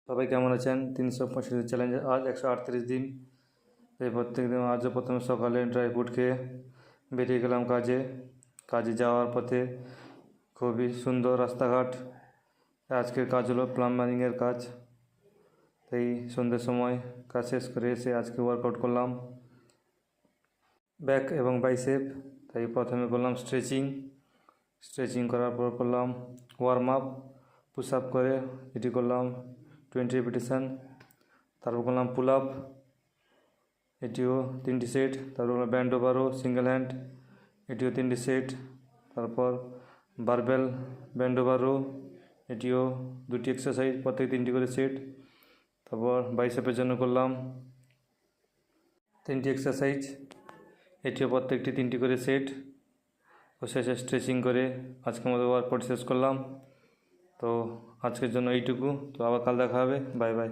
সবাই কেমন আছেন? 365 চ্যালেঞ্জে আজ 138 দিন। এই প্রত্যেক দিন আজও প্রথমে সকালে ড্রাই ফ্রুট খেয়ে বেরিয়ে গেলাম কাজে যাওয়ার পথে খুবই সুন্দর রাস্তাঘাট। আজকের কাজ হলো প্লাম্বারিংয়ের কাজ। তাই সন্ধ্যের সময় কাজ শেষ করে এসে আজকে ওয়ার্কআউট করলাম ব্যাক এবং বাইসেপ। তাই প্রথমে করলাম স্ট্রেচিং করার পর করলাম ওয়ার্ম আপ, পুশ আপ করে এটি করলাম 20 রেপিটেশন। তারপর করলাম পুল আপ, এটিও 3টি সেট। তারপর করলাম ব্যান্ড ওভারও সিঙ্গেল হ্যান্ড, এটিও 3টি সেট। তারপর বারবেল ব্যান্ড ওভারও, এটিও 2টি এক্সারসাইজ, প্রত্যেক 3টি করে সেট। তারপর বাইসেপের জন্য করলাম 3টি এক্সারসাইজ, এটিও প্রত্যেকটি 3টি করে সেট। ও শেষে স্ট্রেচিং করে আজকের মতো ওয়ার্কআউট শেষ করলাম। তো আজকের জন্য এইটুকু। তো আবার কাল দেখা হবে। Bye bye.